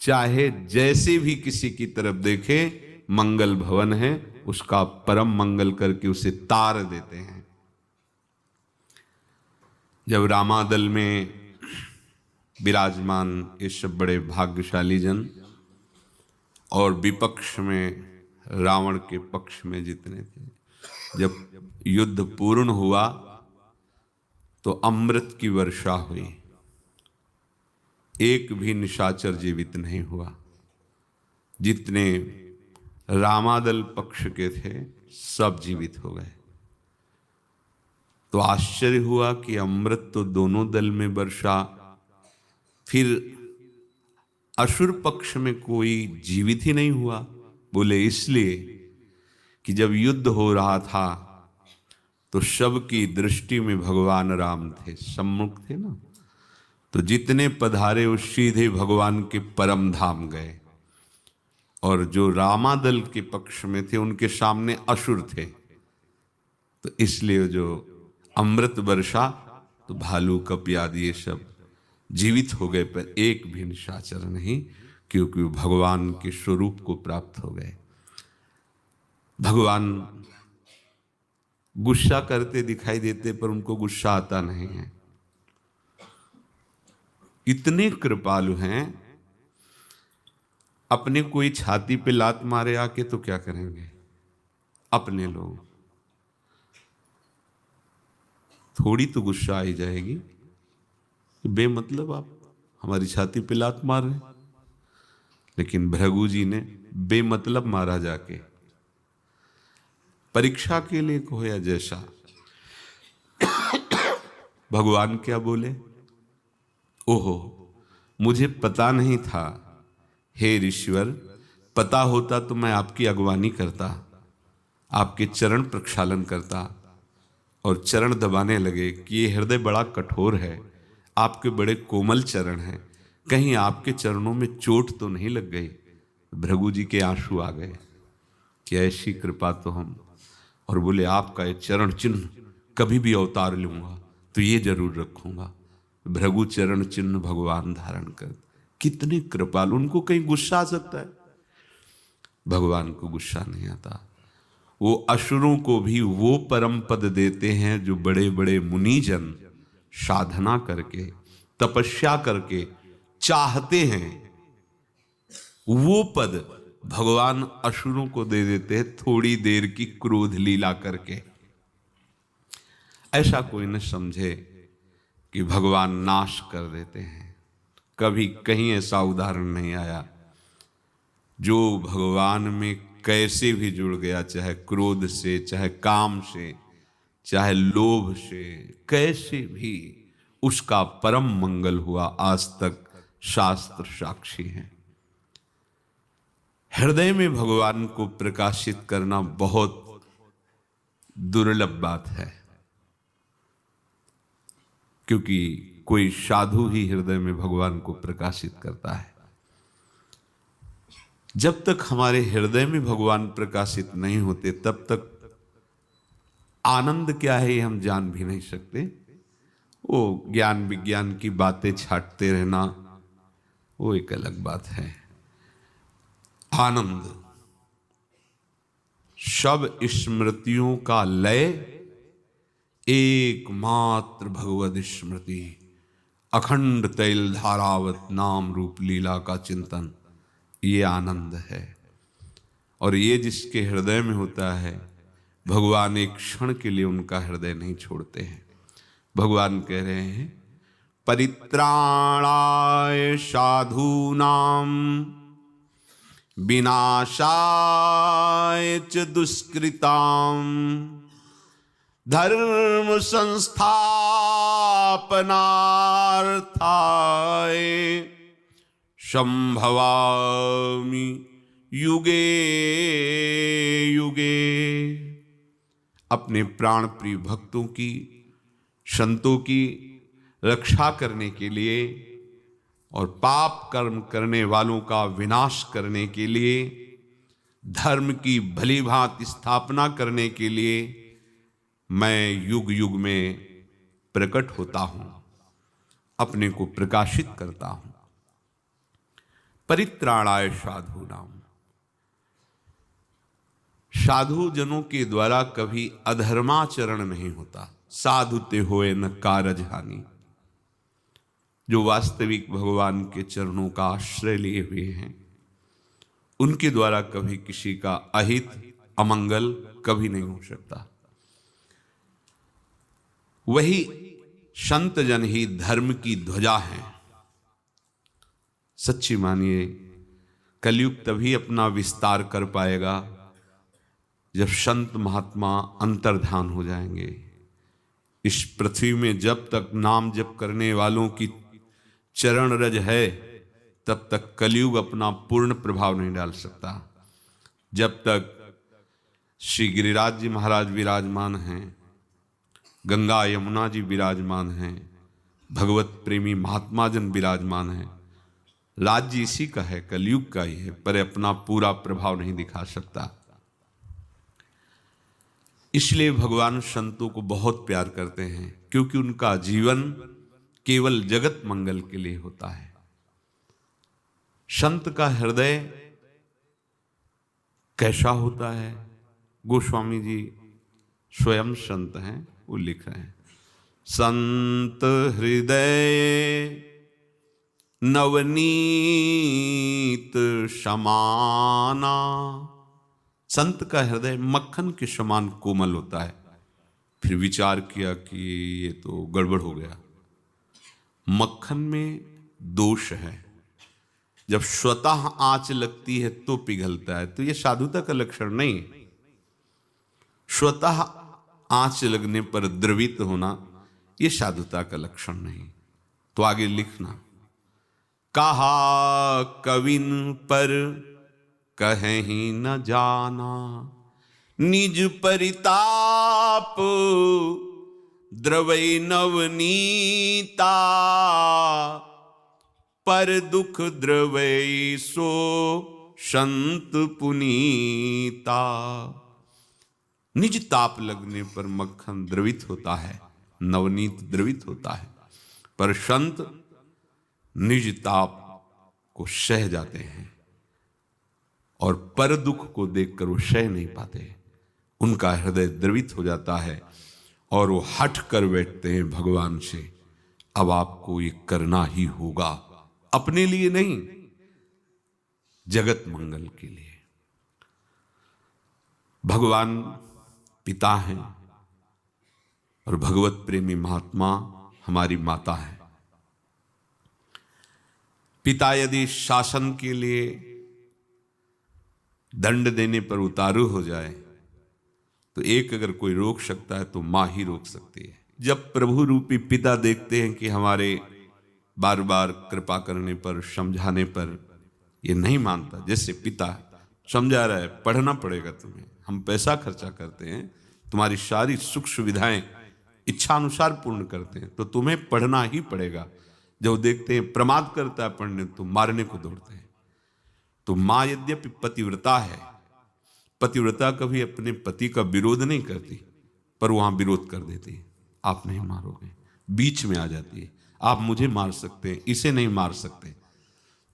चाहे जैसे भी किसी की तरफ देखे मंगल भवन है, उसका परम मंगल करके उसे तार देते हैं। जब रामादल में विराजमान ये सब बड़े भाग्यशाली जन और विपक्ष में रावण के पक्ष में जितने थे, जब युद्ध पूर्ण हुआ तो अमृत की वर्षा हुई, एक भी निशाचर जीवित नहीं हुआ। जितने रामादल पक्ष के थे सब जीवित हो गए। तो आश्चर्य हुआ कि अमृत तो दोनों दल में वर्षा, फिर असुर पक्ष में कोई जीवित ही नहीं हुआ। बोले इसलिए कि जब युद्ध हो रहा था तो सबकी दृष्टि में भगवान राम थे, सम्मुख थे ना, तो जितने पधारे वो सीधे भगवान के परम धाम गए, और जो रामादल के पक्ष में थे उनके सामने असुर थे। तो इसलिए जो अमृत वर्षा, तो भालू कपि आदि ये सब जीवित हो गए, पर एक भी निशाचर नहीं, क्योंकि भगवान के स्वरूप को प्राप्त हो गए। भगवान गुस्सा करते दिखाई देते पर उनको गुस्सा आता नहीं है, इतने कृपालु हैं। अपने कोई छाती पे लात मारे आके तो क्या करेंगे अपने लोग, थोड़ी तो गुस्सा आई जाएगी, बेमतलब आप हमारी छाती पे लात मार रहे। लेकिन भृगु जी ने बेमतलब मारा जाके, परीक्षा के लिए को या जैसा। भगवान क्या बोले, ओहो मुझे पता नहीं था, हे ऋषिवर, पता होता तो मैं आपकी अगवानी करता, आपके चरण प्रक्षालन करता। और चरण दबाने लगे कि ये हृदय बड़ा कठोर है, आपके बड़े कोमल चरण हैं, कहीं आपके चरणों में चोट तो नहीं लग गई। भृगु जी के आंसू आ गए कि ऐसी कृपा तो हम, और बोले आपका ये चरण चिन्ह कभी भी अवतार लूंगा तो ये जरूर रखूंगा। भृगु चरण चिन्ह भगवान धारण कर, कितने कृपालु। उनको कहीं गुस्सा आ सकता है, भगवान को गुस्सा नहीं आता। वो असुरों को भी वो परम पद देते हैं जो बड़े बड़े मुनिजन साधना करके तपस्या करके चाहते हैं, वो पद भगवान असुरों को दे देते हैं थोड़ी देर की क्रोध लीला करके। ऐसा कोई न समझे कि भगवान नाश कर देते हैं, कभी कहीं ऐसा उदाहरण नहीं आया। जो भगवान में कैसे भी जुड़ गया, चाहे क्रोध से, चाहे काम से, चाहे लोभ से, कैसे भी, उसका परम मंगल हुआ, आज तक शास्त्र साक्षी हैं। हृदय में भगवान को प्रकाशित करना बहुत दुर्लभ बात है, क्योंकि कोई साधु ही हृदय में भगवान को प्रकाशित करता है। जब तक हमारे हृदय में भगवान प्रकाशित नहीं होते तब तक आनंद क्या है ये हम जान भी नहीं सकते। वो ज्ञान विज्ञान की बातें छाटते रहना वो एक अलग बात है। आनंद सब स्मृतियों का लय एकमात्र भगवद स्मृति, अखंड तैल धारावत नाम रूप लीला का चिंतन, ये आनंद है। और ये जिसके हृदय में होता है, भगवान एक क्षण के लिए उनका हृदय नहीं छोड़ते हैं। भगवान कह रहे हैं परित्राणाय साधूनां विनाशाय च दुष्कृतां धर्म संस्थापनार्थाय संभवामि युगे युगे। अपने प्राण प्रिय भक्तों की, संतों की रक्षा करने के लिए और पाप कर्म करने वालों का विनाश करने के लिए, धर्म की भली भांति स्थापना करने के लिए मैं युग युग में प्रकट होता हूं, अपने को प्रकाशित करता हूं। परित्राणाय साधूनाम। साधु जनों के द्वारा कभी अधर्माचरण नहीं होता। साधुते होए न कारज हानि। जो वास्तविक भगवान के चरणों का आश्रय लिए हुए हैं, उनके द्वारा कभी किसी का अहित अमंगल कभी नहीं हो सकता। वही संत जन ही धर्म की ध्वजा है। सच्ची मानिए, कलयुग तभी अपना विस्तार कर पाएगा जब संत महात्मा अंतर्धान हो जाएंगे। इस पृथ्वी में जब तक नाम जप करने वालों की चरण रज है, तब तक कलयुग अपना पूर्ण प्रभाव नहीं डाल सकता। जब तक श्री गिरिराज जी महाराज विराजमान हैं, गंगा यमुना जी विराजमान हैं, भगवत प्रेमी महात्मा जन विराजमान हैं, राज्य इसी का है, कलयुग का ही है, पर अपना पूरा प्रभाव नहीं दिखा सकता। इसलिए भगवान संतों को बहुत प्यार करते हैं, क्योंकि उनका जीवन केवल जगत मंगल के लिए होता है। संत का हृदय कैसा होता है, गोस्वामी जी स्वयं संत हैं, वो लिख रहे हैं, संत हृदय नवनीत समाना। संत का हृदय मक्खन के समान कोमल होता है। फिर विचार किया कि ये तो गड़बड़ हो गया, मक्खन में दोष है, जब स्वतः आंच लगती है तो पिघलता है, तो ये साधुता का लक्षण नहीं है। स्वतः आंच लगने पर द्रवित होना ये साधुता का लक्षण नहीं। तो आगे लिखना, कहा कविन पर कहीं न जाना, निज परिताप द्रवै नवनीता, पर दुख द्रवै सो संत पुनीता। निज ताप लगने पर मक्खन द्रवित होता है, नवनीत द्रवित होता है, पर संत निज ताप को सह जाते हैं और पर दुख को देखकर वो सह नहीं पाते। उनका हृदय द्रवित हो जाता है और वो हट कर बैठते हैं भगवान से, अब आपको ये करना ही होगा, अपने लिए नहीं, जगत मंगल के लिए। भगवान पिता हैं और भगवत प्रेमी महात्मा हमारी माता है। पिता यदि शासन के लिए दंड देने पर उतारू हो जाए तो एक अगर कोई रोक सकता है तो मां ही रोक सकती है। जब प्रभु रूपी पिता देखते हैं कि हमारे बार बार कृपा करने पर, समझाने पर ये नहीं मानता, जैसे पिता समझा रहा है पढ़ना पड़ेगा तुम्हें, हम पैसा खर्चा करते हैं, तुम्हारी सारी सुख सुविधाएं इच्छानुसार पूर्ण करते हैं, तो तुम्हें पढ़ना ही पड़ेगा। जब देखते हैं प्रमाद करता है पढ़ने, तो मारने को दौड़ते हैं। तो माँ यद्यपि पतिव्रता है, पतिव्रता कभी अपने पति का विरोध नहीं करती, पर वहां विरोध कर देती है, आप नहीं मारोगे, बीच में आ जाती है, आप मुझे मार सकते हैं, इसे नहीं मार सकते।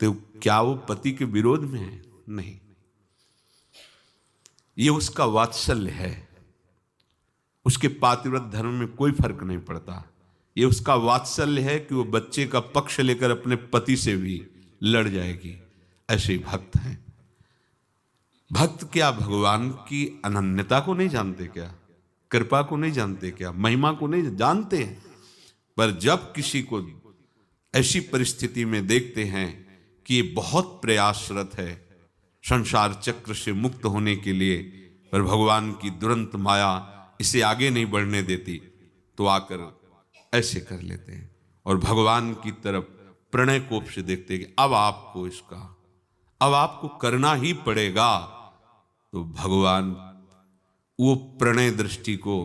तो क्या वो पति के विरोध में है? नहीं, ये उसका वात्सल्य है। उसके पातिव्रत धर्म में कोई फर्क नहीं पड़ता। ये उसका वात्सल्य है कि वो बच्चे का पक्ष लेकर अपने पति से भी लड़ जाएगी। ऐसे भक्त हैं। भक्त क्या भगवान की अनन्यता को नहीं जानते क्या? कृपा को नहीं जानते क्या? महिमा को नहीं जानते हैं? पर जब किसी को ऐसी परिस्थिति में देखते हैं कि ये बहुत प्रयासरत है संसार चक्र से मुक्त होने के लिए, पर भगवान की दुरंत माया इसे आगे नहीं बढ़ने देती, तो आकर ऐसे कर लेते हैं और भगवान की तरफ प्रणय कोप से देखते हैं कि अब आपको करना ही पड़ेगा। तो भगवान वो प्रणय दृष्टि को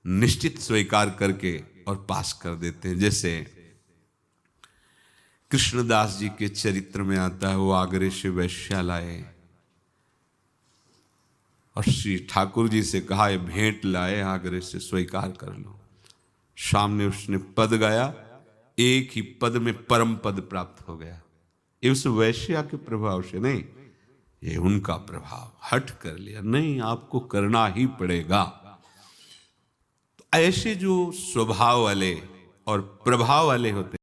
निश्चित स्वीकार करके और पास कर देते हैं। जैसे कृष्णदास जी के चरित्र में आता है, वो आगरे से वैश्या लाए और श्री ठाकुर जी से कहा ये भेंट लाए, आगरे से स्वीकार कर लो। सामने उसने पद गाया, एक ही पद में परम पद प्राप्त हो गया। ये उस वैश्या के प्रभाव से नहीं, ये उनका प्रभाव, हट कर लिया, नहीं आपको करना ही पड़ेगा। तो ऐसे जो स्वभाव वाले और प्रभाव वाले होते